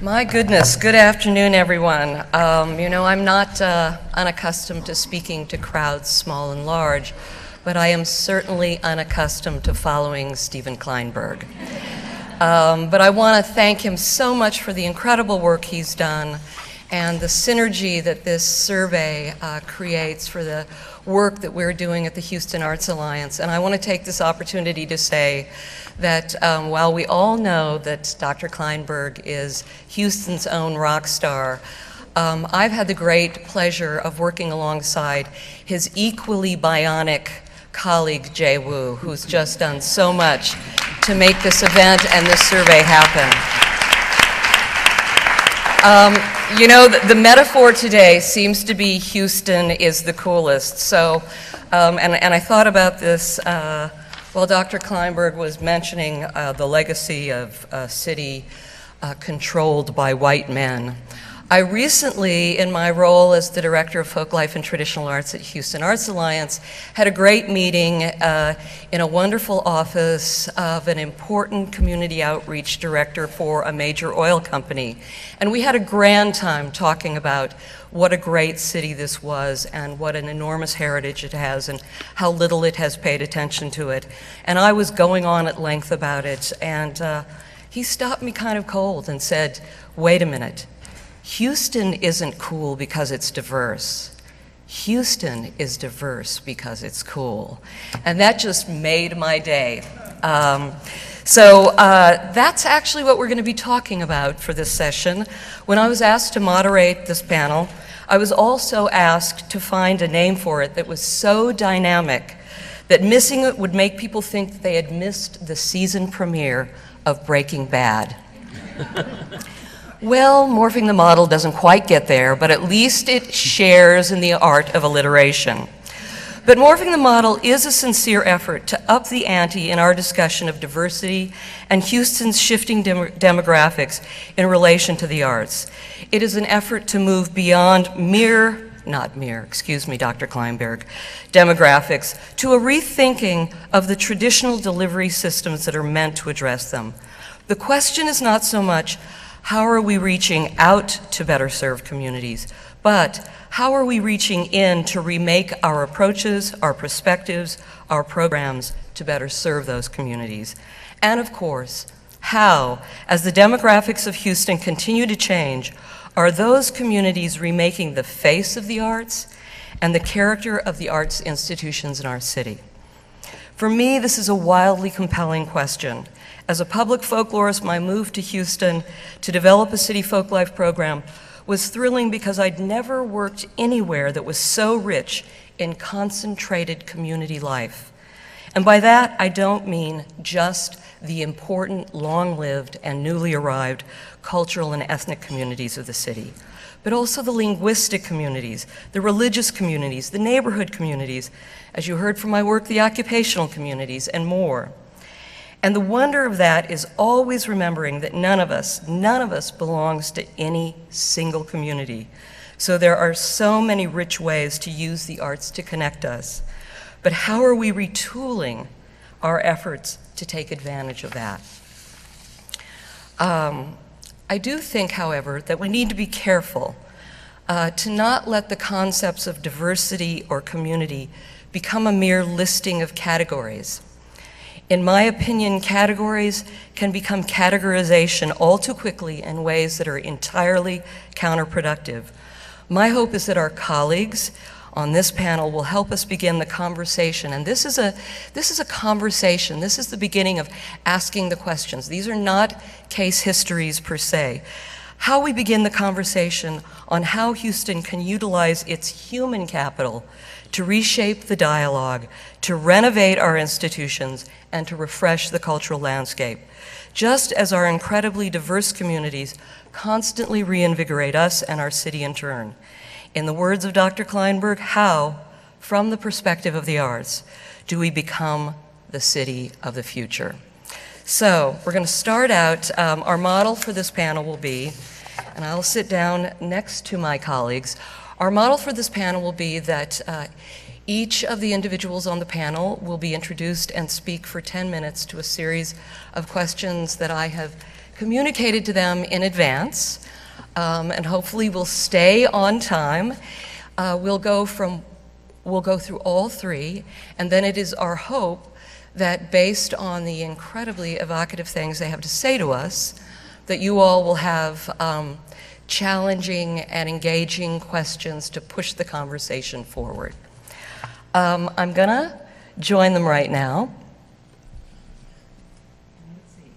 My goodness, good afternoon, everyone. I'm not unaccustomed to speaking to crowds small and large, but I am certainly unaccustomed to following Stephen Kleinberg. But I want to thank him so much for the incredible work he's done and the synergy that this survey creates for the work that we're doing at the Houston Arts Alliance. And I want to take this opportunity to say that while we all know that Dr. Kleinberg is Houston's own rock star, I've had the great pleasure of working alongside his equally bionic colleague, Jay Wu, who's just done so much to make this event and this survey happen. The metaphor today seems to be Houston is the coolest. So, and I thought about this while Dr. Kleinberg was mentioning the legacy of a city controlled by white men. I recently, in my role as the Director of Folklife and Traditional Arts at Houston Arts Alliance, had a great meeting in a wonderful office of an important community outreach director for a major oil company. And we had a grand time talking about what a great city this was and what an enormous heritage it has and how little it has paid attention to it. And I was going on at length about it, and he stopped me kind of cold and said, "Wait a minute. Houston isn't cool because it's diverse. Houston is diverse because it's cool." And that just made my day. So that's actually what we're going to be talking about for this session. When I was asked to moderate this panel, I was also asked to find a name for it that was so dynamic that missing it would make people think that they had missed the season premiere of Breaking Bad. Well, Morphing the Model doesn't quite get there, but at least it shares in the art of alliteration. But Morphing the Model is a sincere effort to up the ante in our discussion of diversity and Houston's shifting demographics in relation to the arts. It is an effort to move beyond Dr. Kleinberg, demographics, to a rethinking of the traditional delivery systems that are meant to address them. The question is not so much how are we reaching out to better serve communities, but how are we reaching in to remake our approaches, our perspectives, our programs to better serve those communities? And of course, how, as the demographics of Houston continue to change, are those communities remaking the face of the arts and the character of the arts institutions in our city? For me, this is a wildly compelling question. As a public folklorist, my move to Houston to develop a city folklife program was thrilling because I'd never worked anywhere that was so rich in concentrated community life. And by that, I don't mean just the important, long-lived, and newly arrived cultural and ethnic communities of the city, but also the linguistic communities, the religious communities, the neighborhood communities, as you heard from my work, the occupational communities, and more. And the wonder of that is always remembering that none of us belongs to any single community. So there are so many rich ways to use the arts to connect us. But how are we retooling our efforts to take advantage of that? I do think, however, that we need to be careful to not let the concepts of diversity or community become a mere listing of categories. In my opinion, categories can become categorization all too quickly in ways that are entirely counterproductive. My hope is that our colleagues on this panel will help us begin the conversation. And this is a conversation. This is the beginning of asking the questions. These are not case histories per se. How we begin the conversation on how Houston can utilize its human capital to reshape the dialogue, to renovate our institutions, and to refresh the cultural landscape. Just as our incredibly diverse communities constantly reinvigorate us and our city in turn. In the words of Dr. Kleinberg, how, from the perspective of the arts, do we become the city of the future? So we're going to start out, our model for this panel will be, and I'll sit down next to my colleagues, our model for this panel will be that Each of the individuals on the panel will be introduced and speak for 10 minutes to a series of questions that I have communicated to them in advance, and hopefully we'll stay on time. We'll go through all three, and then it is our hope that based on the incredibly evocative things they have to say to us, that you all will have challenging and engaging questions to push the conversation forward. I'm gonna join them right now. Let's see.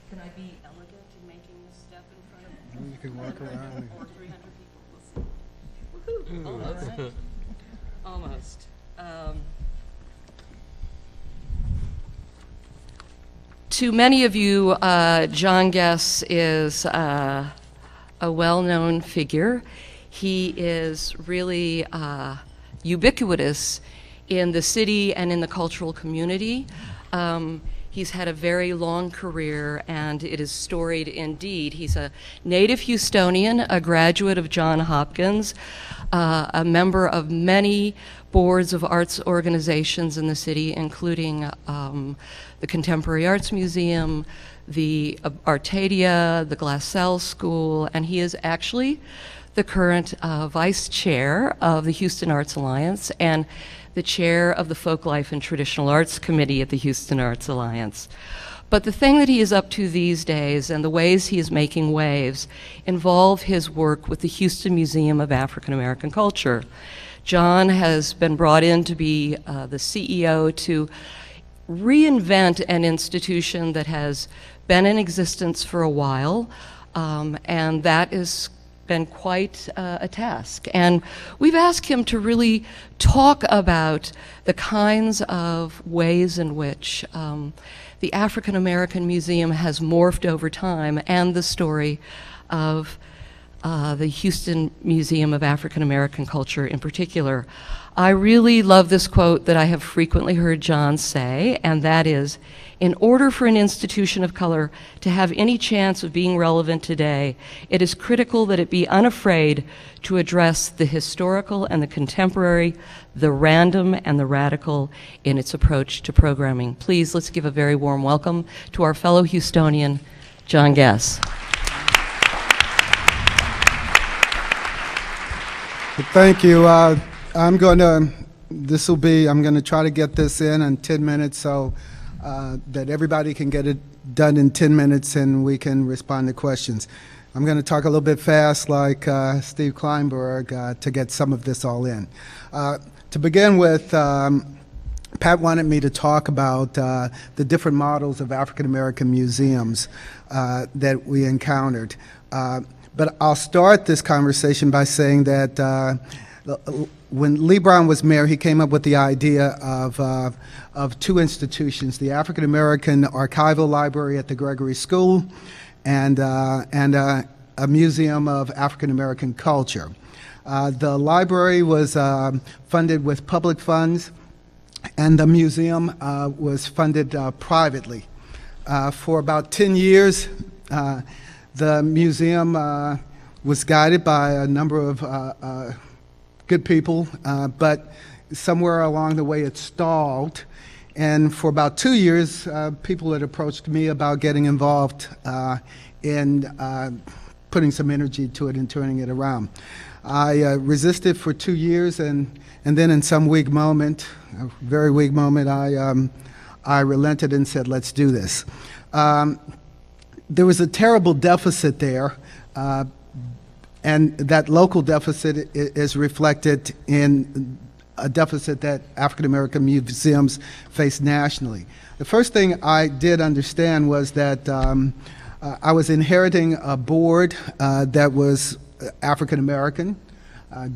Can I be elegant in making this step in front of You can walk around. or 300 people. We'll see. Woohoo! Almost. To many of you, John Guess is a well-known figure. He is really ubiquitous in the city and in the cultural community. He's had a very long career, and it is storied indeed. He's a native Houstonian, a graduate of Johns Hopkins, a member of many boards of arts organizations in the city, including the Contemporary Arts Museum, the Artadia, the Glassell School, and he is actually the current vice chair of the Houston Arts Alliance and the chair of the Folklife and Traditional Arts Committee at the Houston Arts Alliance. But the thing that he is up to these days and the ways he is making waves involve his work with the Houston Museum of African American Culture. John has been brought in to be the CEO to reinvent an institution that has been in existence for a while, and that has been quite a task. And we've asked him to really talk about the kinds of ways in which the African American Museum has morphed over time, and the story of the Houston Museum of African American Culture in particular. I really love this quote that I have frequently heard John say, and that is, in order for an institution of color to have any chance of being relevant today, it is critical that it be unafraid to address the historical and the contemporary, the random and the radical in its approach to programming. Please, let's give a very warm welcome to our fellow Houstonian, John Guess. Thank you. I'm going to try to get this in 10 minutes so that everybody can get it done in 10 minutes and we can respond to questions. I'm going to talk a little bit fast like Steve Kleinberg to get some of this all in. To begin with, Pat wanted me to talk about the different models of African American museums that we encountered. But I'll start this conversation by saying that when Lee Brown was mayor, he came up with the idea of two institutions, the African American Archival Library at the Gregory School and a Museum of African American Culture. The library was funded with public funds, and the museum was funded privately. For about 10 years, the museum was guided by a number of good people, but somewhere along the way it stalled. And for about 2 years, people had approached me about getting involved in putting some energy to it and turning it around. I resisted for 2 years, and then in some weak moment, a very weak moment, I relented and said, let's do this. There was a terrible deficit there, and that local deficit is reflected in a deficit that African American museums face nationally. The first thing I did understand was that I was inheriting a board that was African American,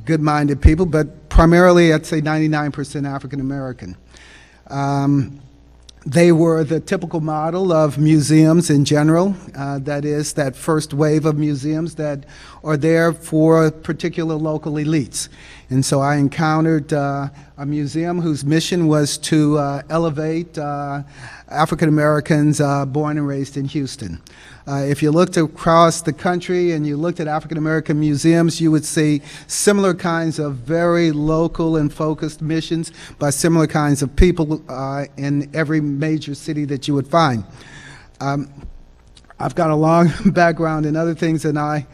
good-minded people, but primarily I'd say 99% African American. They were the typical model of museums in general, that is, that first wave of museums that are there for particular local elites. And so I encountered a museum whose mission was to elevate African Americans born and raised in Houston. If you looked across the country and you looked at African American museums, you would see similar kinds of very local and focused missions by similar kinds of people in every major city that you would find. I've got a long background in other things than that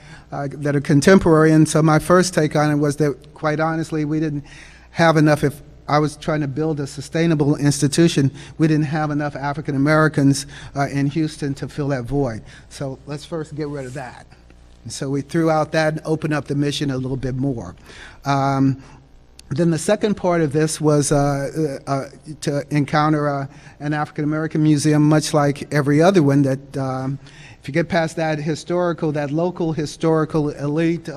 are contemporary, and so my first take on it was that, quite honestly, we didn't have enough. If I was trying to build a sustainable institution, we didn't have enough African Americans in Houston to fill that void. So let's first get rid of that. And so we threw out that and opened up the mission a little bit more. Then the second part of this was to encounter an African American museum, much like every other one, that if you get past that local historical elite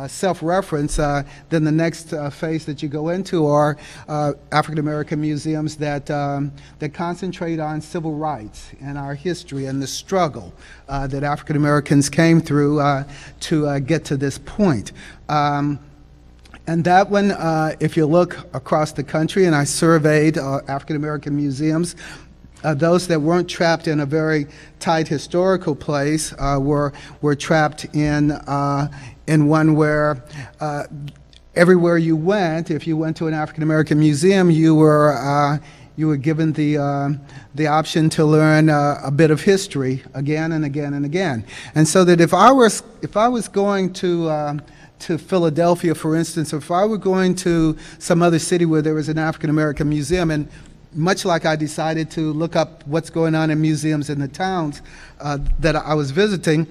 self-reference, then the next phase that you go into are African American museums that concentrate on civil rights and our history and the struggle that African Americans came through to get to this point. And that one, if you look across the country, and I surveyed African American museums, those that weren't trapped in a very tight historical place were trapped in one where everywhere you went, if you went to an African American museum, you were given the option to learn a bit of history again and again and again. And so that if I was going to Philadelphia, for instance, or if I were going to some other city where there was an African American museum, and much like I decided to look up what's going on in museums in the towns that I was visiting,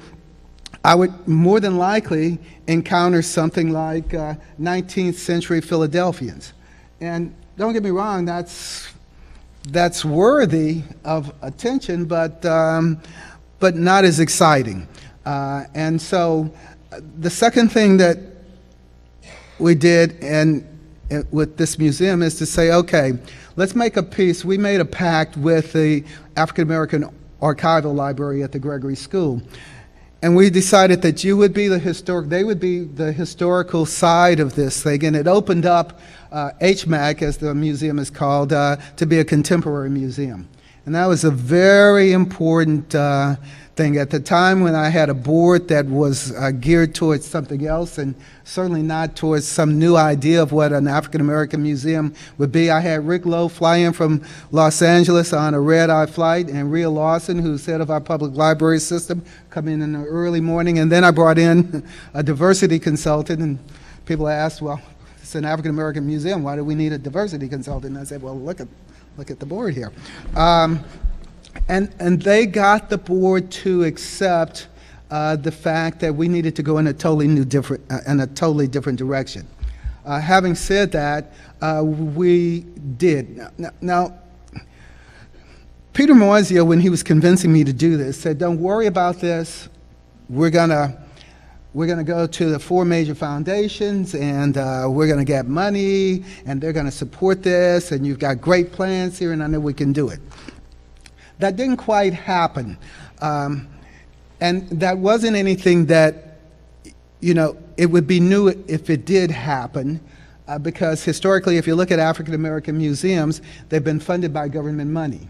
I would more than likely encounter something like 19th century Philadelphians. And don't get me wrong, that's worthy of attention, but not as exciting. And so the second thing that we did with this museum is to say, okay, let's make a peace. We made a pact with the African American Archival Library at the Gregory School. And we decided that they would be the historical side of this thing, and it opened up HMAC, as the museum is called, to be a contemporary museum. And that was a very important thing. At the time when I had a board that was geared towards something else, and certainly not towards some new idea of what an African American museum would be, I had Rick Lowe fly in from Los Angeles on a red-eye flight, and Rhea Lawson, who's head of our public library system, come in the early morning, and then I brought in a diversity consultant, and people asked, well, it's an African American museum, why do we need a diversity consultant? And I said, well, look at the board here. And they got the board to accept the fact that we needed to go in a totally different direction. Having said that, we did. Now, Peter Moisio, when he was convincing me to do this, said, "Don't worry about this. We're gonna go to the 4 major foundations, and we're gonna get money, and they're gonna support this, and you've got great plans here, and I know we can do it." That didn't quite happen. And that wasn't anything that, it would be new if it did happen, because historically, if you look at African American museums, they've been funded by government money,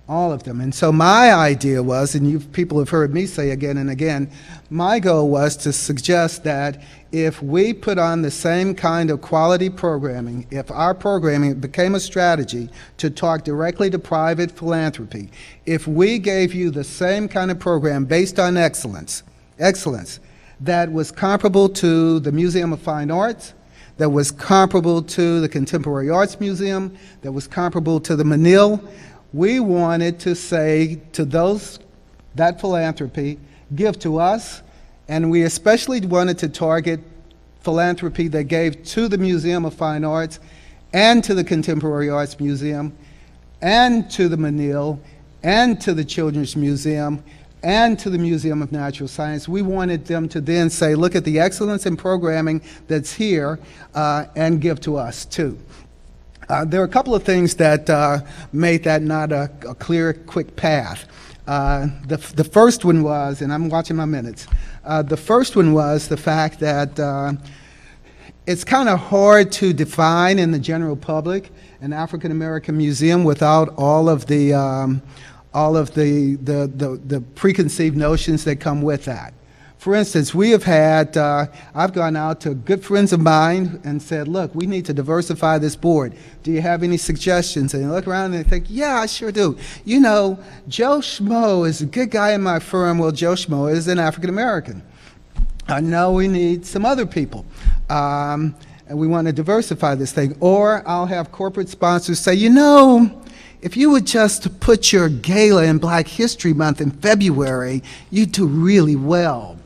all of them. And so my idea was, and people have heard me say again and again, my goal was to suggest that if we put on the same kind of quality programming, if our programming became a strategy to talk directly to private philanthropy, if we gave you the same kind of program based on excellence that was comparable to the Museum of Fine Arts, that was comparable to the Contemporary Arts Museum, that was comparable to the Menil, we wanted to say to that philanthropy, give to us, and we especially wanted to target philanthropy that gave to the Museum of Fine Arts and to the Contemporary Arts Museum and to the Menil and to the Children's Museum and to the Museum of Natural Science. We wanted them to then say, look at the excellence in programming that's here and give to us too. There are a couple of things that made that not a clear, quick path. The first one was, and I'm watching my minutes, the first one was the fact that it's kind of hard to define in the general public an African American museum without all of the preconceived notions that come with that. For instance, we have had, I've gone out to good friends of mine and said, look, we need to diversify this board. Do you have any suggestions? And they look around and they think, yeah, I sure do. You know, Joe Schmo is a good guy in my firm. Well, Joe Schmo is an African American. I know we need some other people. And we want to diversify this thing. Or I'll have corporate sponsors say, you know, if you would just put your gala in Black History Month in February, you'd do really well.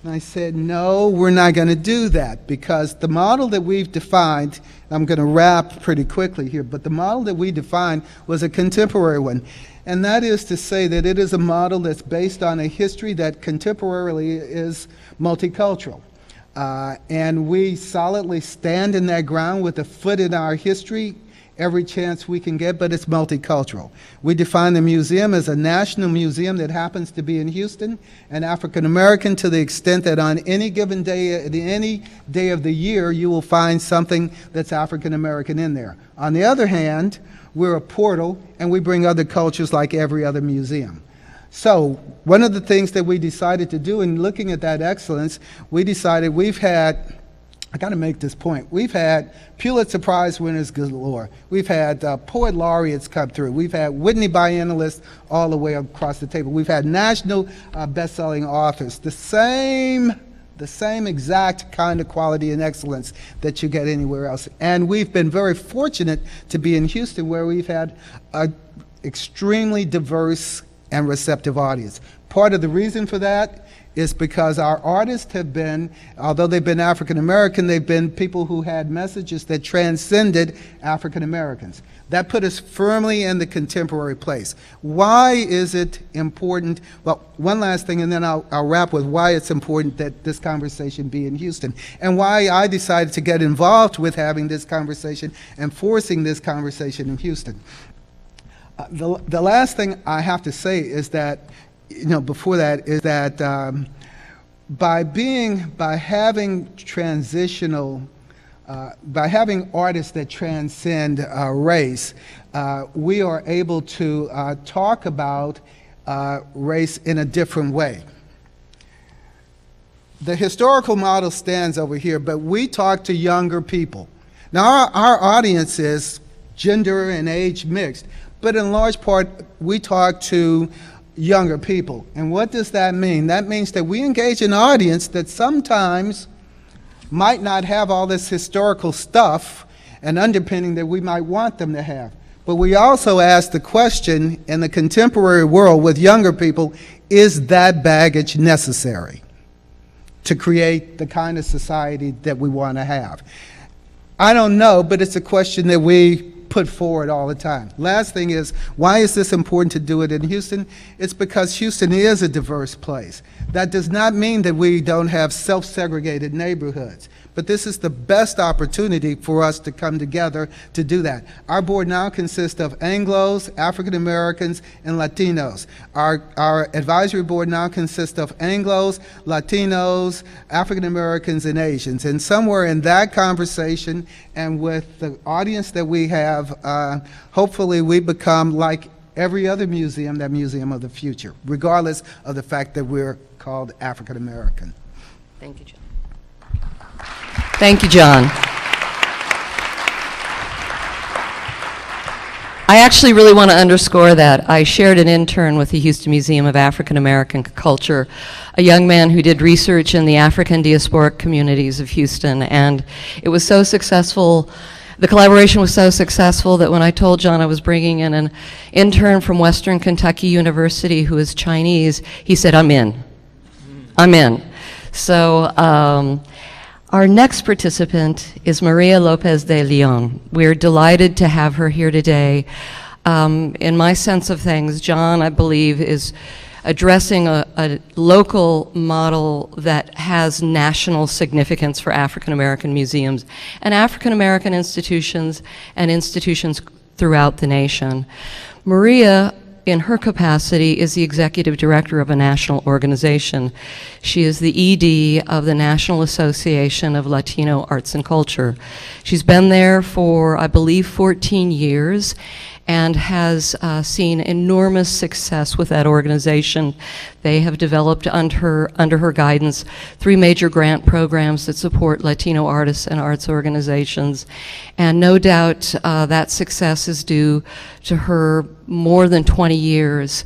And I said, no, we're not going to do that, because the model that we've defined, I'm going to wrap pretty quickly here, but the model that we defined was a contemporary one. And that is to say that it is a model that's based on a history that contemporarily is multicultural. And we solidly stand in that ground with a foot in our history every chance we can get, but it's multicultural. We define the museum as a national museum that happens to be in Houston, and African American to the extent that on any given day, any day of the year, you will find something that's African American in there. On the other hand, we're a portal, and we bring other cultures like every other museum. So one of the things that we decided to do in looking at that excellence, we decided we've had, I got to make this point. We've had Pulitzer Prize winners galore. We've had poet laureates come through. We've had Whitney Biennialists all the way across the table. We've had national best-selling authors. The same exact kind of quality and excellence that you get anywhere else. And we've been very fortunate to be in Houston, where we've had an extremely diverse and receptive audience. Part of the reason for that is because our artists have been, although they've been African American, they've been people who had messages that transcended African Americans. That put us firmly in the contemporary place. Why is it important? Well, one last thing, and then I'll wrap with why it's important that this conversation be in Houston, and why I decided to get involved with having this conversation and forcing this conversation in Houston. The last thing I have to say is that, you know, before that, is that by having artists that transcend race, we are able to talk about race in a different way. The historical model stands over here, but we talk to younger people. Now, our audience is gender and age mixed, but in large part, we talk to younger people. And what does that mean? That means that we engage an audience that sometimes might not have all this historical stuff and underpinning that we might want them to have. But we also ask the question in the contemporary world with younger people, is that baggage necessary to create the kind of society that we want to have? I don't know, but it's a question that we put forward all the time. Last thing is, why is this important to do it in Houston? It's because Houston is a diverse place. That does not mean that we don't have self-segregated neighborhoods, but this is the best opportunity for us to come together to do that. Our board now consists of Anglos, African Americans, and Latinos. Our advisory board now consists of Anglos, Latinos, African Americans, and Asians. And somewhere in that conversation, and with the audience that we have, hopefully we become like every other museum, that museum of the future, regardless of the fact that we're called African American. Thank you, John. Thank you, John. I actually really want to underscore that. I shared an intern with the Houston Museum of African American Culture, a young man who did research in the African diasporic communities of Houston, and it was so successful. The collaboration was so successful that when I told John I was bringing in an intern from Western Kentucky University who is Chinese, he said, I'm in. I'm in. So our next participant is Maria Lopez de Leon. We're delighted to have her here today. In my sense of things, John, I believe, is addressing a local model that has national significance for African American museums and African American institutions and institutions throughout the nation. Maria in her capacity, is the executive director of a national organization. She is the ED of the National Association of Latino Arts and Culture. She's been there for, I believe, 14 years, and has seen enormous success with that organization. They have developed under her guidance 3 major grant programs that support Latino artists and arts organizations. And no doubt that success is due to her more than 20 years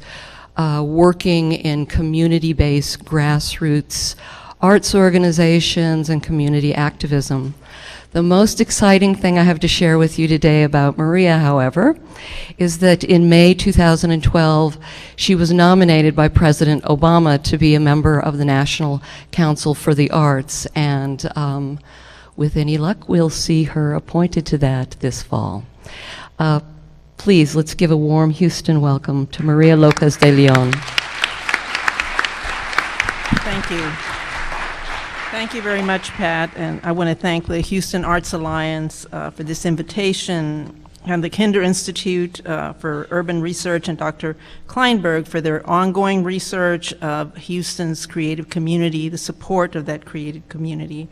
working in community-based grassroots arts organizations and community activism. The most exciting thing I have to share with you today about Maria, however, is that in May 2012, she was nominated by President Obama to be a member of the National Council for the Arts, and with any luck, we'll see her appointed to that this fall. Please, let's give a warm Houston welcome to Maria Lopez de Leon. Thank you. Thank you very much, Pat, and I want to thank the Houston Arts Alliance for this invitation, and the Kinder Institute for Urban Research, and Dr. Kleinberg for their ongoing research of Houston's creative community, the support of that creative community.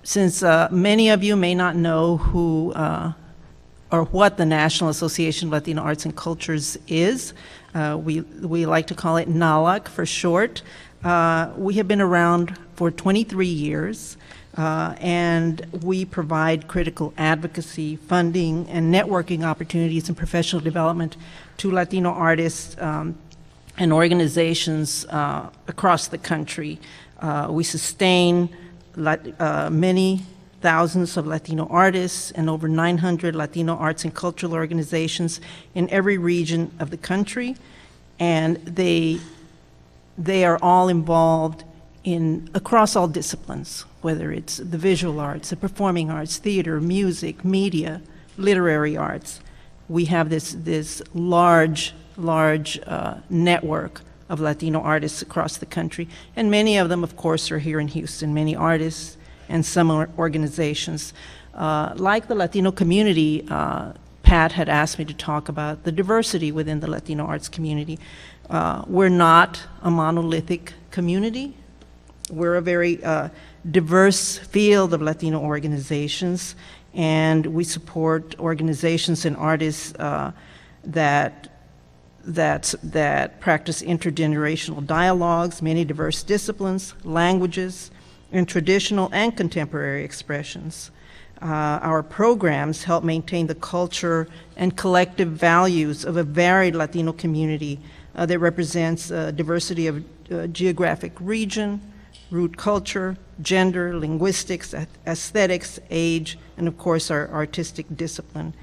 Since many of you may not know who or what the National Association of Latino Arts and Cultures is, we like to call it NALAC for short. We have been around for 23 years, and we provide critical advocacy, funding, and networking opportunities and professional development to Latino artists and organizations across the country. We sustain many thousands of Latino artists and over 900 Latino arts and cultural organizations in every region of the country, and they are all involved across all disciplines, whether it's the visual arts, the performing arts, theater, music, media, literary arts. We have this large network of Latino artists across the country, and many of them, of course, are here in Houston, many artists and some organizations. Like the Latino community, Pat had asked me to talk about the diversity within the Latino arts community. We're not a monolithic community. We're a very diverse field of Latino organizations, and we support organizations and artists that practice intergenerational dialogues, many diverse disciplines, languages, and traditional and contemporary expressions. Our programs help maintain the culture and collective values of a varied Latino community that represents diversity of geographic region, root culture, gender, linguistics, aesthetics, age, and of course our artistic discipline.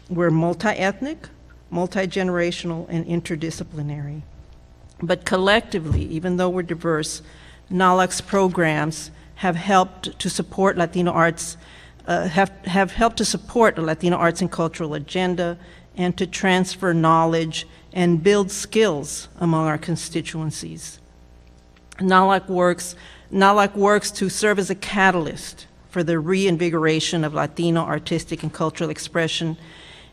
We're multi-ethnic, multi-generational, and interdisciplinary. But collectively, even though we're diverse, NALAC's programs have helped to support Latino arts, have helped to support the Latino arts and cultural agenda, and to transfer knowledge and build skills among our constituencies. NALAC works to serve as a catalyst for the reinvigoration of Latino artistic and cultural expression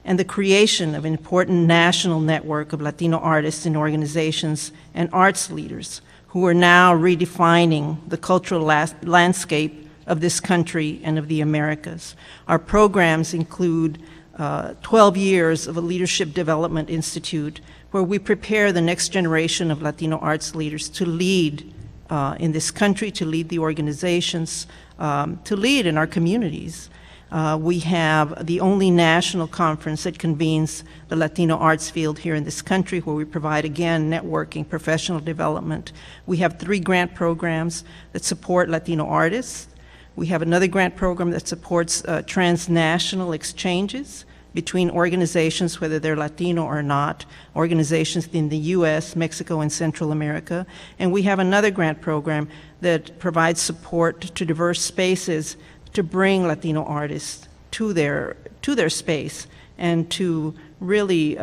and the creation of an important national network of Latino artists and organizations and arts leaders who are now redefining the cultural landscape of this country and of the Americas. Our programs include 12 years of a Leadership Development Institute where we prepare the next generation of Latino arts leaders to lead in this country, to lead the organizations, to lead in our communities. We have the only national conference that convenes the Latino arts field here in this country, where we provide, again, networking, professional development. We have 3 grant programs that support Latino artists. We have another grant program that supports transnational exchanges between organizations, whether they're Latino or not, organizations in the US, Mexico, and Central America. And we have another grant program that provides support to diverse spaces to bring Latino artists to their space and to really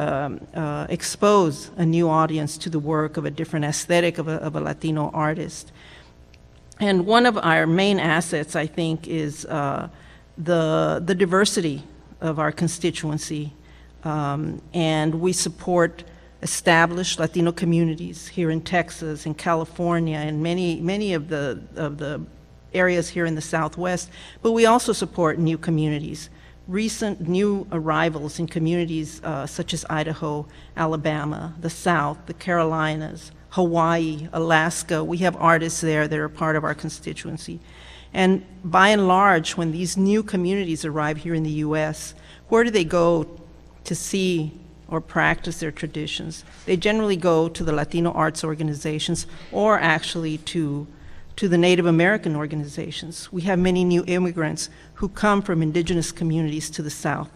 expose a new audience to the work of a different aesthetic of a Latino artist. And one of our main assets, I think, is the diversity of our constituency. And we support established Latino communities here in Texas, in California, and many of the areas here in the Southwest, but we also support new communities, recent new arrivals in communities such as Idaho, Alabama, the South, the Carolinas, Hawaii, Alaska. We have artists there that are part of our constituency. And by and large, when these new communities arrive here in the U.S., where do they go to see or practice their traditions? They generally go to the Latino arts organizations, or actually to the Native American organizations. We have many new immigrants who come from indigenous communities to the South.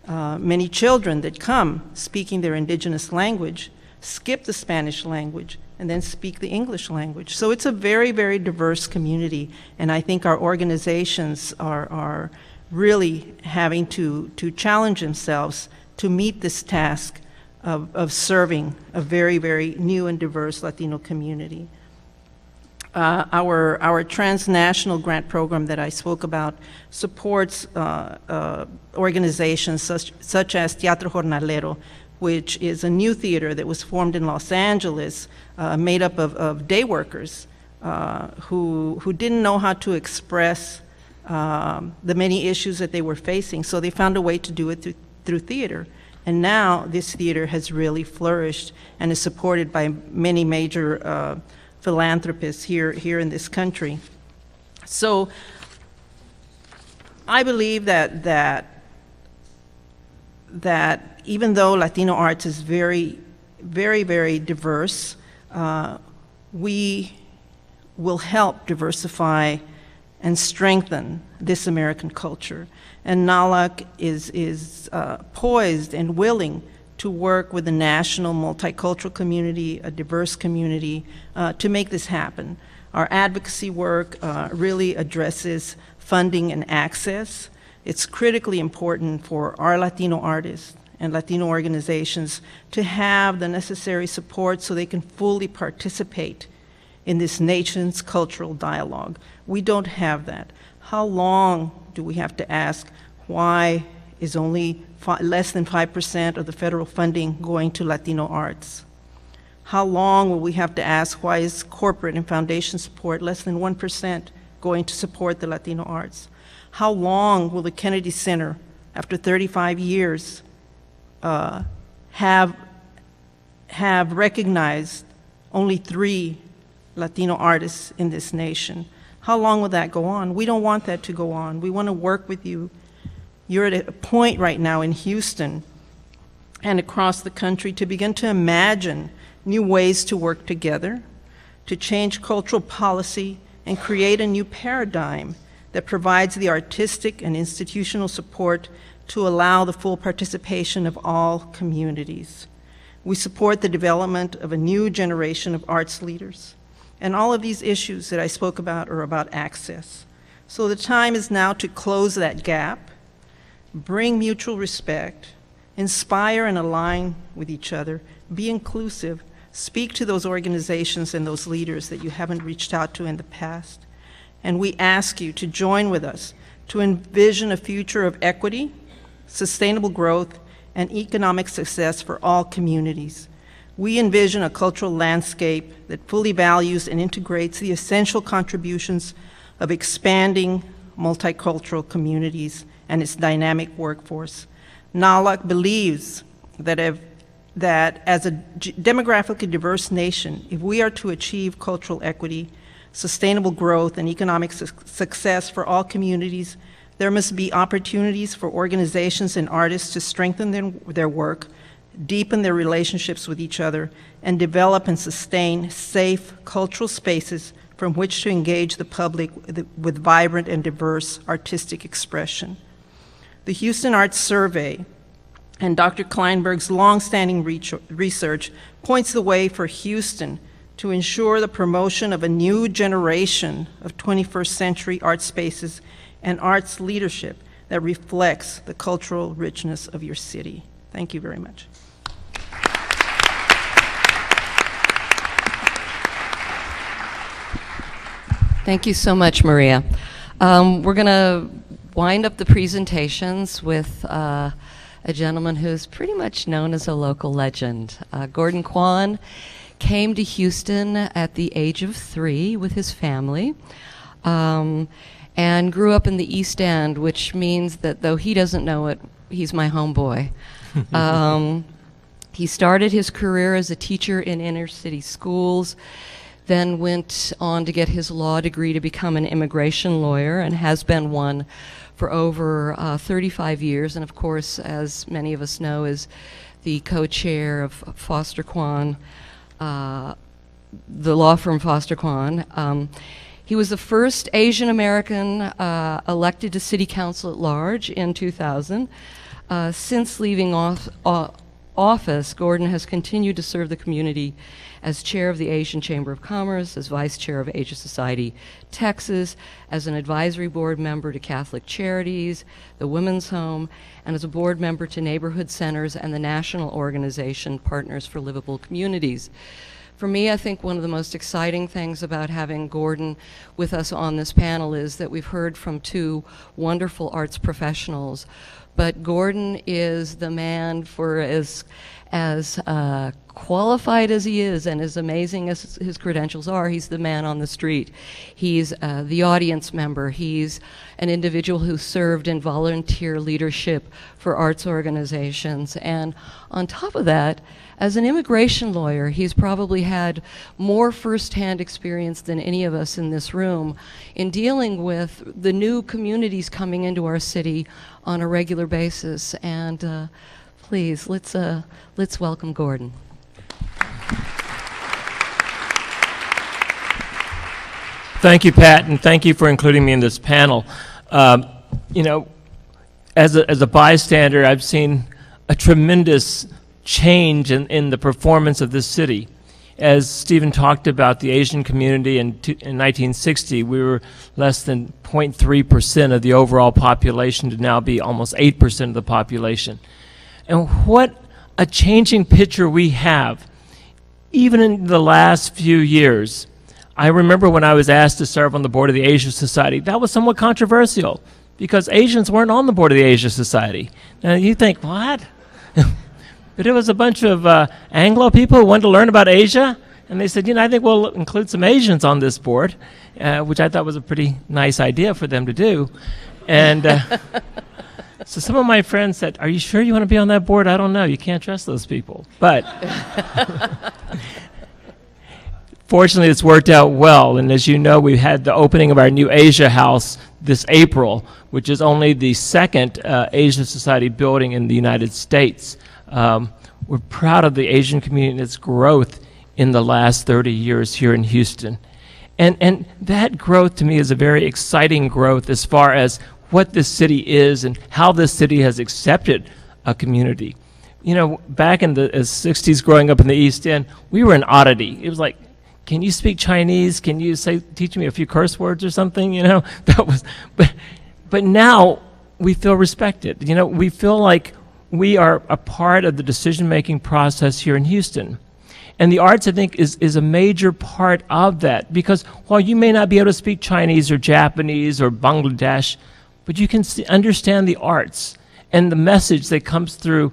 Many children that come speaking their indigenous language skip the Spanish language and then speak the English language. So it's a very, very diverse community, and I think our organizations are really having to challenge themselves to meet this task of serving a very, very new and diverse Latino community. Our transnational grant program that I spoke about supports organizations such as Teatro Jornalero, which is a new theater that was formed in Los Angeles, made up of day workers who didn't know how to express the many issues that they were facing, so they found a way to do it through theater. And now this theater has really flourished and is supported by many major philanthropists here in this country. So I believe that even though Latino arts is very, very, very diverse, we will help diversify and strengthen this American culture. And NALAC is poised and willing to work with the national multicultural community, a diverse community, to make this happen. Our advocacy work really addresses funding and access. It's critically important for our Latino artists and Latino organizations to have the necessary support so they can fully participate in this nation's cultural dialogue. We don't have that. How long do we have to ask why is only less than 5% of the federal funding going to Latino arts? How long will we have to ask why is corporate and foundation support less than 1% going to support the Latino arts? How long will the Kennedy Center, after 35 years, have recognized only 3 Latino artists in this nation? How long will that go on? We don't want that to go on. We want to work with you. You're at a point right now in Houston and across the country to begin to imagine new ways to work together, to change cultural policy and create a new paradigm that provides the artistic and institutional support to allow the full participation of all communities. We support the development of a new generation of arts leaders. And all of these issues that I spoke about are about access. So the time is now to close that gap, bring mutual respect, inspire and align with each other, be inclusive, speak to those organizations and those leaders that you haven't reached out to in the past. And we ask you to join with us to envision a future of equity, sustainable growth, and economic success for all communities. We envision a cultural landscape that fully values and integrates the essential contributions of expanding multicultural communities and its dynamic workforce. NALAC believes that as a demographically diverse nation, if we are to achieve cultural equity, sustainable growth, and economic success for all communities, there must be opportunities for organizations and artists to strengthen their work, deepen their relationships with each other, and develop and sustain safe cultural spaces from which to engage the public with vibrant and diverse artistic expression. The Houston Arts Survey and Dr. Kleinberg's longstanding research points the way for Houston to ensure the promotion of a new generation of 21st century art spaces and arts leadership that reflects the cultural richness of your city. Thank you very much. Thank you so much, Maria. We're going to wind up the presentations with an a gentleman who's pretty much known as a local legend. Gordon Quan came to Houston at the age of 3 with his family, and grew up in the East End, which means that though he doesn't know it, he's my homeboy. He started his career as a teacher in inner city schools, then went on to get his law degree to become an immigration lawyer, and has been one for over 35 years, and of course, as many of us know, is the co-chair of Foster Quan, the law firm Foster Quan. He was the first Asian American elected to city council at large in 2000. Since leaving office, Gordon has continued to serve the community as chair of the Asian Chamber of Commerce, as vice chair of Asia Society Texas, as an advisory board member to Catholic Charities, the Women's Home, and as a board member to neighborhood centers and the national organization Partners for Livable Communities. For me, I think one of the most exciting things about having Gordon with us on this panel is that we've heard from 2 wonderful arts professionals, but Gordon is the man for as qualified as he is and as amazing as his credentials are. He's the man on the street. He's the audience member. He's an individual who served in volunteer leadership for arts organizations. And on top of that, as an immigration lawyer, he's probably had more firsthand experience than any of us in this room in dealing with the new communities coming into our city on a regular basis. And please, let's welcome Gordon. Thank you, Pat, and thank you for including me in this panel. You know, as a bystander, I've seen a tremendous change in the performance of this city. As Stephen talked about the Asian community in 1960, we were less than 0.3% of the overall population to now be almost 8% of the population. And what a changing picture we have, even in the last few years. I remember when I was asked to serve on the board of the Asia Society, that was somewhat controversial because Asians weren't on the board of the Asia Society. Now you think, what? But it was a bunch of Anglo people who wanted to learn about Asia, and they said, you know, I think we'll include some Asians on this board, which I thought was a pretty nice idea for them to do. And so some of my friends said, are you sure you want to be on that board? I don't know. You can't trust those people. But fortunately, it's worked out well. And as you know, we had the opening of our new Asia House this April, which is only the 2nd Asia Society building in the United States. We're proud of the Asian community and its growth in the last 30 years here in Houston. And that growth to me is a very exciting growth as far as what this city is and how this city has accepted a community. You know, back in the 60s growing up in the East End, we were an oddity. It was like, can you speak Chinese? Can you teach me a few curse words or something? You know, that was, but now we feel respected. You know, we feel like we are a part of the decision-making process here in Houston. And the arts, I think, is a major part of that, because while you may not be able to speak Chinese or Japanese or Bangladesh, but you can understand the arts and the message that comes through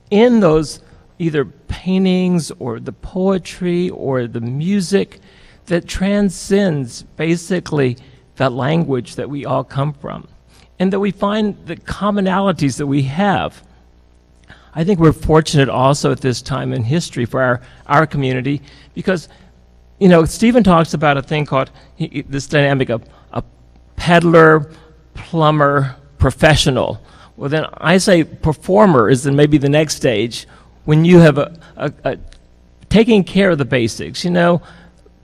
in those either paintings or the poetry or the music that transcends basically that language that we all come from, and that we find the commonalities that we have. I think we're fortunate also at this time in history for our community, because, you know, Stephen talks about a thing called this dynamic of a peddler, plumber, professional. Well, then I say performer is then maybe the next stage when you have a taking care of the basics. You know,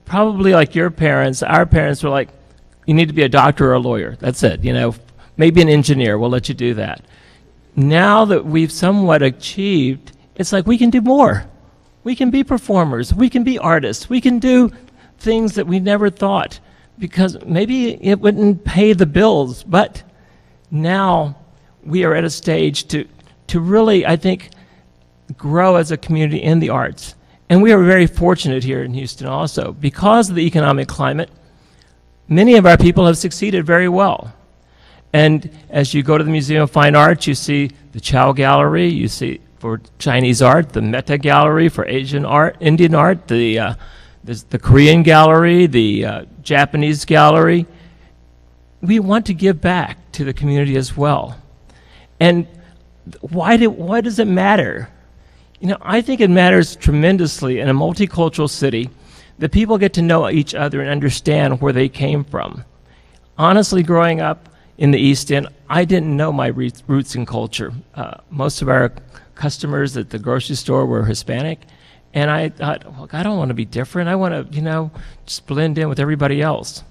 probably like your parents, our parents were like, you need to be a doctor or a lawyer. That's it. You know, maybe an engineer. We'll let you do that. Now that we've somewhat achieved, it's like we can do more. We can be performers. We can be artists. We can do things that we never thought, because maybe it wouldn't pay the bills. But now we are at a stage to really, I think, grow as a community in the arts. And we are very fortunate here in Houston also. Because of the economic climate, many of our people have succeeded very well. And as you go to the Museum of Fine Arts, you see the Chow Gallery, you see for Chinese art, the Meta Gallery for Asian art, Indian art, the Korean Gallery, the Japanese Gallery. We want to give back to the community as well. And why does it matter? You know, I think it matters tremendously in a multicultural city that people get to know each other and understand where they came from. Honestly, growing up in the East End, I didn't know my roots and culture. Most of our customers at the grocery store were Hispanic, and I thought, well, I don't want to be different. I want to, you know, just blend in with everybody else.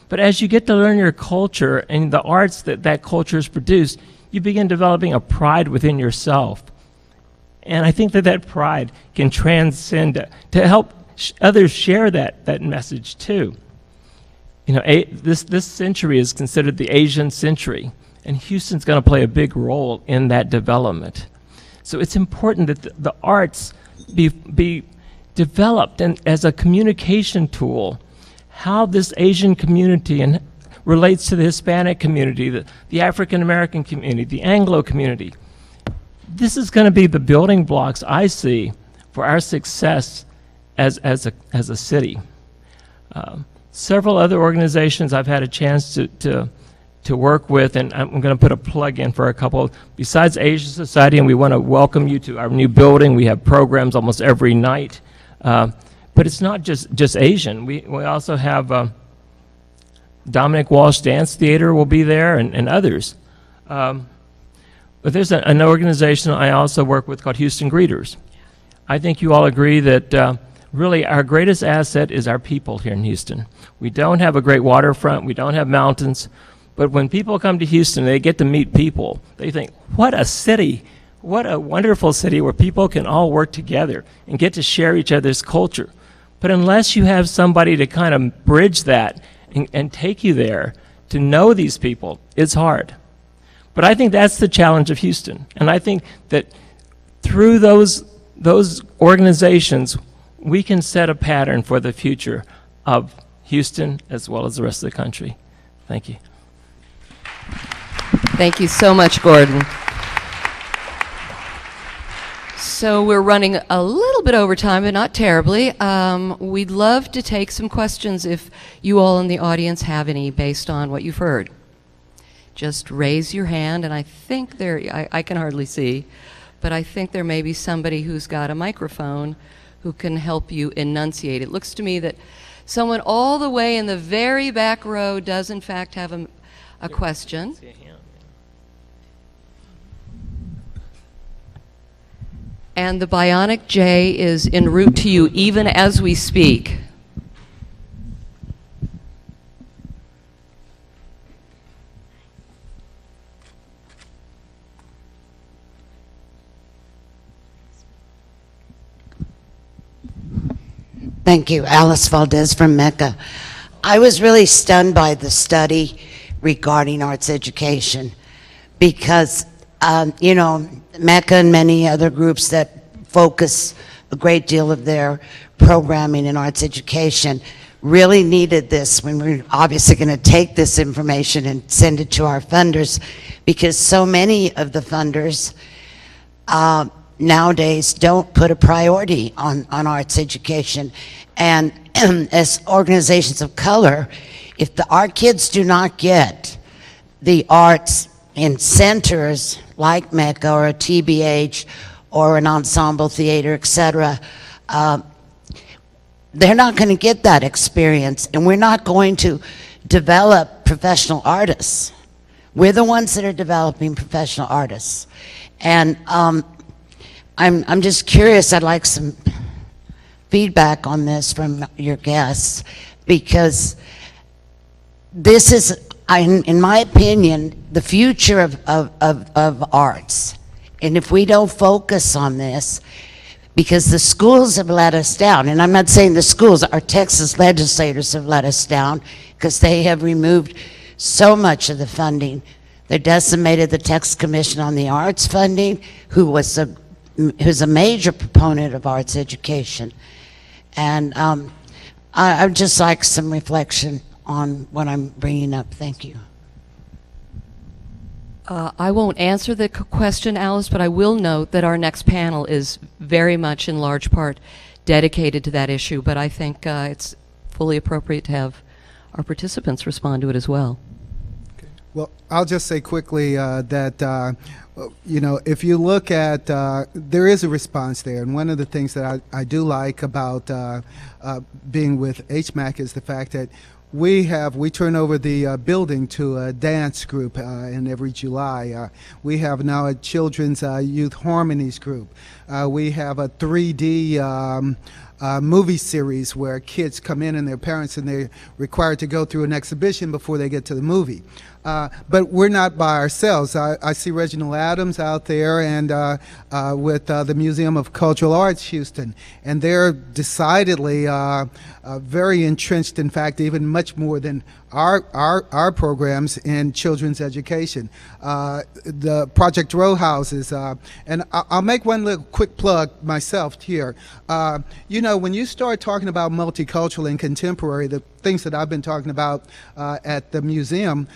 But as you get to learn your culture and the arts that culture has produced, you begin developing a pride within yourself. And I think that pride can transcend to help others share that message too. You know, this century is considered the Asian century, and Houston's going to play a big role in that development. So it's important that the arts be developed and as a communication tool, how this Asian community relates to the Hispanic community, the African American community, the Anglo community. This is going to be the building blocks I see for our success as a city. Several other organizations I've had a chance to work with, and I'm going to put a plug in for a couple. Besides Asian Society, and we want to welcome you to our new building. We have programs almost every night. But it's not just Asian. We also have Dominic Walsh Dance Theater will be there, and others. But there's an organization I also work with called Houston Greeters. I think you all agree that really our greatest asset is our people here in Houston. We don't have a great waterfront, we don't have mountains, but when people come to Houston, they get to meet people. They think, what a city, what a wonderful city where people can all work together and get to share each other's culture. But unless you have somebody to kind of bridge that and take you there to know these people, it's hard. But I think that's the challenge of Houston. And I think that through those organizations, we can set a pattern for the future of Houston as well as the rest of the country. Thank you. Thank you so much, Gordon. So we're running a little bit over time, but not terribly. We'd love to take some questions if you all in the audience have any based on what you've heard. Just raise your hand, and I think I can hardly see, but I think there may be somebody who's got a microphone who can help you enunciate. It looks to me that someone all the way in the very back row does in fact have a question. And the Bionic J is en route to you even as we speak. Thank you. Alice Valdez from Mecca. I was really stunned by the study regarding arts education because, you know, Mecca and many other groups that focus a great deal of their programming in arts education really needed this when we're obviously going to take this information and send it to our funders, because so many of the funders nowadays don't put a priority on arts education. And as organizations of color, if our kids do not get the arts in centers like Mecca or a TBH or an ensemble theater, etc., they're not going to get that experience, and we're not going to develop professional artists. We're the ones that are developing professional artists. And I'm just curious, I'd like some feedback on this from your guests, because this is, in my opinion, the future of arts. And if we don't focus on this, because the schools have let us down, and I'm not saying the schools, our Texas legislators have let us down, because they have removed so much of the funding. They decimated the Texas Commission on the Arts funding, who's a major proponent of arts education. And I would just like some reflection on what I'm bringing up. Thank you. I won't answer the question, Alice, but I will note that our next panel is very much in large part dedicated to that issue, but I think it's fully appropriate to have our participants respond to it as well. Well, I'll just say quickly that, you know, if you look at, there is a response there. And one of the things that I do like about being with HMAC is the fact that we turn over the building to a dance group in every July. We have now a children's youth harmonies group. We have a 3D movie series where kids come in and their parents, and they're required to go through an exhibition before they get to the movie. But we're not by ourselves. I see Reginald Adams out there and with the Museum of Cultural Arts Houston, and they're decidedly very entrenched, in fact, even much more than our programs in children's education. The Project Row houses, and I'll make one little quick plug myself here. You know, when you start talking about multicultural and contemporary, the things that I've been talking about at the museum,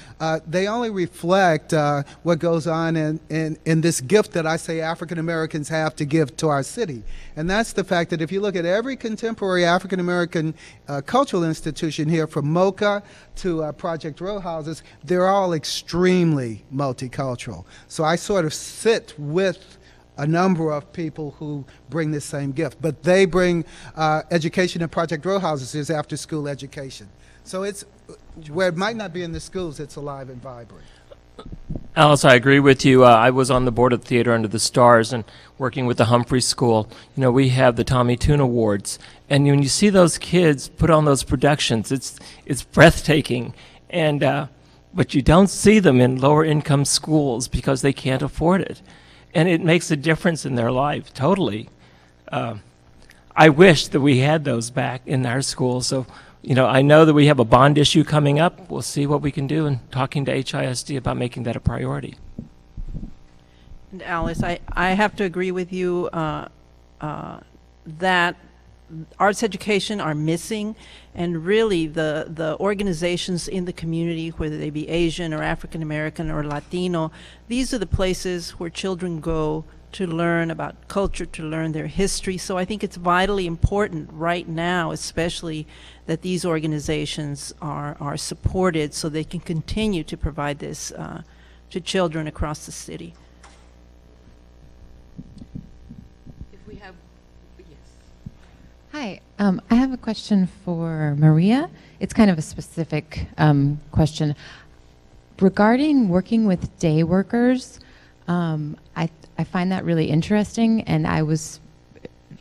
they only reflect what goes on in this gift that I say African Americans have to give to our city. And that's the fact that if you look at every contemporary African American cultural institution here, from MOCA to Project Row houses, they're all extremely multicultural. So I sort of sit with a number of people who bring this same gift, but they bring education in Project Row houses is after school education. So it's where it might not be in the schools, it's alive and vibrant. Alice, I agree with you. I was on the board of the Theater Under the Stars and working with the Humphrey School. You know, we have the Tommy Tune Awards, and when you see those kids put on those productions, it's breathtaking. And but you don't see them in lower income schools because they can't afford it. And it makes a difference in their life, totally. I wish that we had those back in our schools. So, you know, I know that we have a bond issue coming up. We'll see what we can do in talking to HISD about making that a priority. And Alice, I have to agree with you that arts education are missing, and really the organizations in the community, whether they be Asian or African American or Latino, these are the places where children go to learn about culture, to learn their history. So I think it's vitally important right now, especially, that these organizations are supported so they can continue to provide this to children across the city. If we have, yes. Hi, I have a question for Maria. It's kind of a specific question. Regarding working with day workers, I find that really interesting, and I was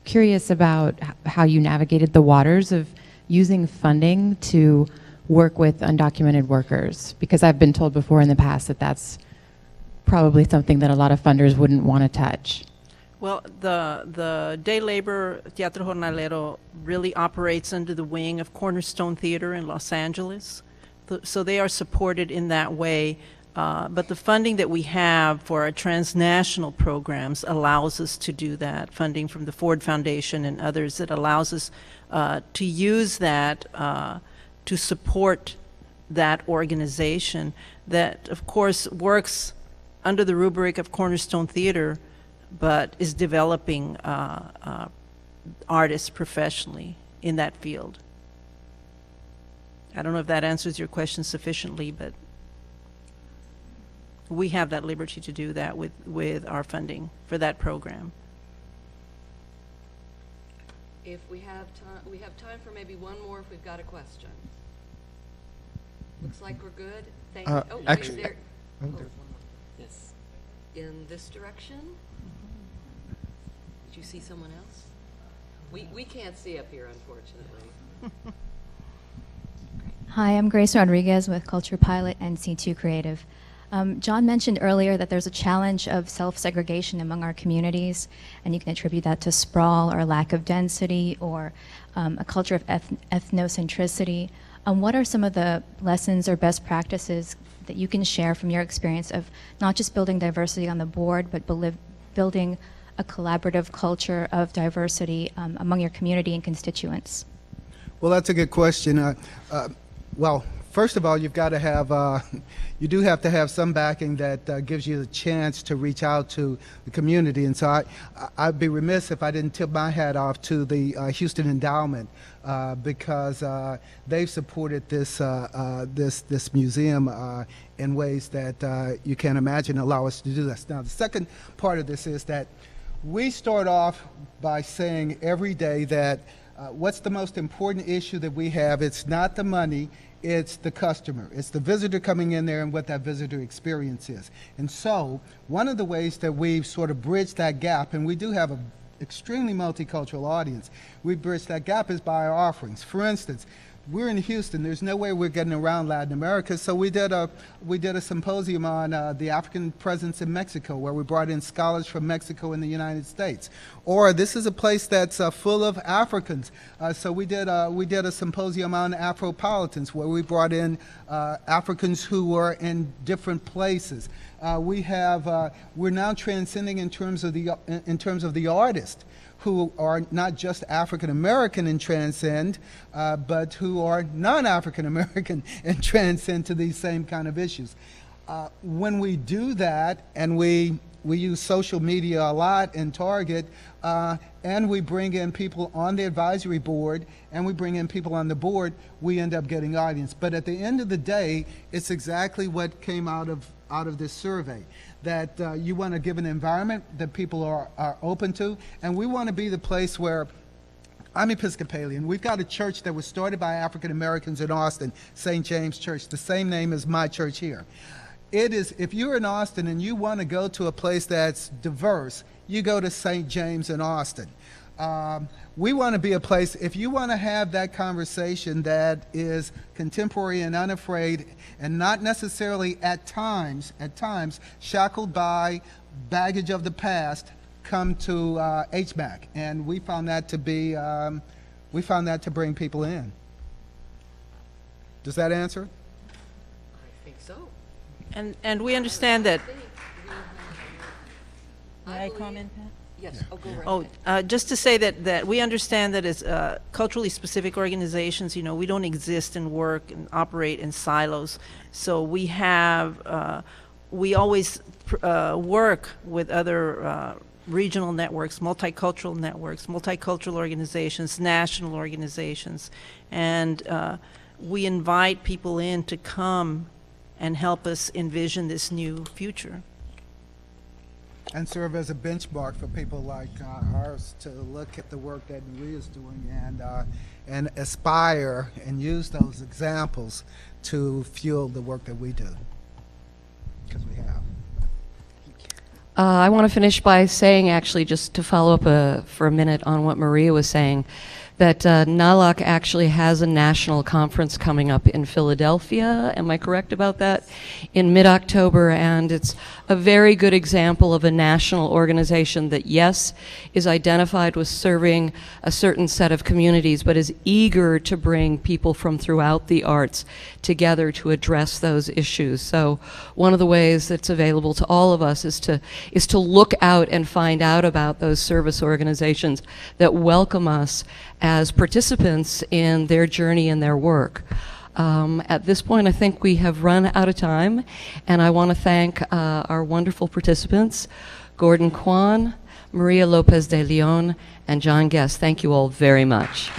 curious about how you navigated the waters of using funding to work with undocumented workers, because I've been told before in the past that that's probably something that a lot of funders wouldn't want to touch. Well, the day labor Teatro Jornalero really operates under the wing of Cornerstone Theater in Los Angeles. So they are supported in that way. But the funding that we have for our transnational programs allows us to do that. Funding from the Ford Foundation and others that allows us to use that to support that organization that, of course, works under the rubric of Cornerstone Theater, but is developing artists professionally in that field. I don't know if that answers your question sufficiently, but we have that liberty to do that with our funding for that program. If we have time for maybe one more if we've got a question. Looks like we're good. Thank you. Oh, actually, there, one more. Yes. In this direction? Did you see someone else? We can't see up here, unfortunately. Hi, I'm Grace Rodriguez with Culture Pilot and C2 Creative. John mentioned earlier that there's a challenge of self-segregation among our communities, and you can attribute that to sprawl or lack of density or a culture of ethnocentricity. What are some of the lessons or best practices that you can share from your experience of not just building diversity on the board, but building a collaborative culture of diversity among your community and constituents? Well, that's a good question. Well, first of all, you've got to have, you do have to have some backing that gives you the chance to reach out to the community. And so I'd be remiss if I didn't tip my hat off to the Houston Endowment because they've supported this, this museum in ways that you can't imagine allow us to do this. Now, the second part of this is that we start off by saying every day that what's the most important issue that we have? It's not the money, it's the customer. It's the visitor coming in there and what that visitor experience is. And so one of the ways that we've sort of bridged that gap, and we do have an extremely multicultural audience, we bridge that gap is by our offerings. For instance, we're in Houston. There's no way we're getting around Latin America, so we did a symposium on the African presence in Mexico, where we brought in scholars from Mexico and the United States. Or this is a place that's full of Africans, so we did a symposium on Afropolitans, where we brought in Africans who were in different places. We're now transcending in terms of the artist, who are not just African American and transcend, but who are non-African American and transcend to these same kind of issues. When we do that, and we use social media a lot in Target, and we bring in people on the advisory board, and we bring in people on the board, we end up getting audience. But at the end of the day, it's exactly what came out of this survey, that you want to give an environment that people are open to, and we want to be the place where, I'm Episcopalian. We've got a church that was started by African Americans in Austin, St. James Church, the same name as my church here. It is, if you're in Austin and you want to go to a place that's diverse, you go to St. James in Austin. We want to be a place, if you want to have that conversation that is contemporary and unafraid and not necessarily at times shackled by baggage of the past, come to HMAC. And we found that to be, we found that to bring people in. Does that answer? I think so. And we understand that. May I comment, Pat? Yes, I'll go right ahead. Just to say that we understand that as culturally specific organizations, you know, we don't exist and work and operate in silos. So we have, we always work with other regional networks, multicultural organizations, national organizations, and we invite people in to come and help us envision this new future. And serve as a benchmark for people like ours to look at the work that Maria is doing and aspire and use those examples to fuel the work that we do, because we have. I want to finish by saying, actually, just to follow up for a minute on what Maria was saying, that NALAC actually has a national conference coming up in Philadelphia. Am I correct about that? In mid-October, and it's a very good example of a national organization that, yes, is identified with serving a certain set of communities, but is eager to bring people from throughout the arts together to address those issues. So one of the ways that's available to all of us is to look out and find out about those service organizations that welcome us as participants in their journey and their work. At this point, I think we have run out of time, and I want to thank our wonderful participants, Gordon Quan, Maria Lopez de Leon, and John Guest. Thank you all very much.